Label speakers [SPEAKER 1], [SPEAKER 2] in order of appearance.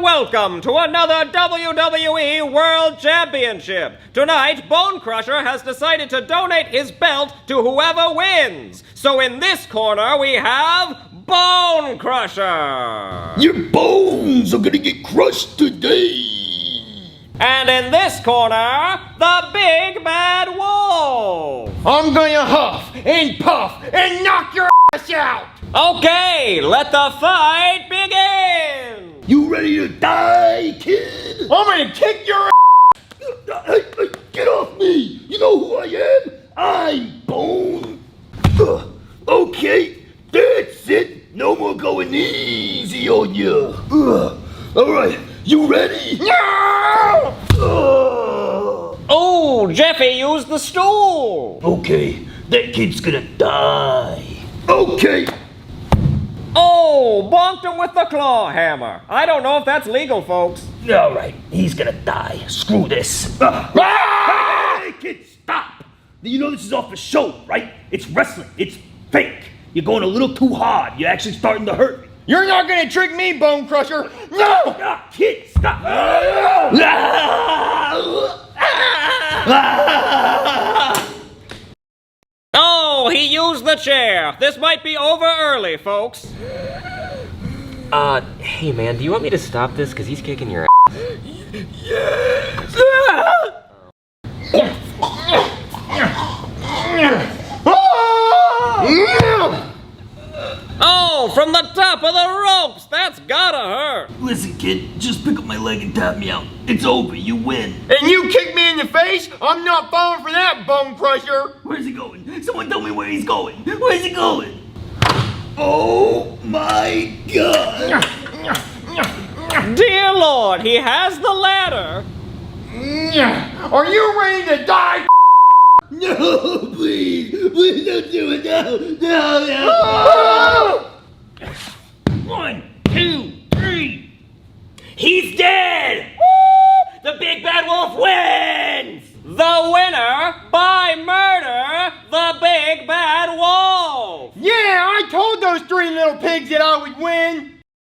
[SPEAKER 1] welcome to another WWE World Championship. Tonight, Bone Crusher has decided to donate his belt to whoever wins. So in this corner, we have Bone Crusher.
[SPEAKER 2] Your bones are gonna get crushed today.
[SPEAKER 1] And in this corner, the Big Bad Wolf.
[SPEAKER 3] I'm gonna huff and puff and knock your ass out.
[SPEAKER 1] Okay, let the fight begin.
[SPEAKER 2] You ready to die, kid?
[SPEAKER 3] I'm gonna kick your ass.
[SPEAKER 2] Hey, get off me! You know who I am? I'm Bone. Okay, that's it. No more going easy on you. Alright, you ready?
[SPEAKER 3] No!
[SPEAKER 1] Oh, Jeffy used the stool.
[SPEAKER 2] Okay, that kid's gonna die. Okay.
[SPEAKER 1] Oh, bonked him with the claw hammer. I don't know if that's legal, folks.
[SPEAKER 2] Alright, he's gonna die. Screw this. Hey, kid, stop! You know this is off the show, right? It's wrestling. It's fake. You're going a little too hard. You're actually starting to hurt me.
[SPEAKER 3] You're not gonna trick me, Bone Crusher. No!
[SPEAKER 2] Kid, stop!
[SPEAKER 1] Oh, he used the chair. This might be over early, folks.
[SPEAKER 4] Hey man, do you want me to stop this? Cause he's kicking your ass.
[SPEAKER 1] Oh, from the top of the ropes. That's gotta hurt.
[SPEAKER 2] Listen, kid, just pick up my leg and tap me out. It's over. You win.
[SPEAKER 3] And you kick me in the face? I'm not falling for that, Bone Crusher.
[SPEAKER 2] Where's he going? Someone tell me where he's going. Where's he going? Oh my God!
[SPEAKER 1] Dear Lord, he has the ladder.
[SPEAKER 3] Are you ready to die?
[SPEAKER 2] No, please, please don't do it. No. 1, 2, 3. He's dead. The Big Bad Wolf wins.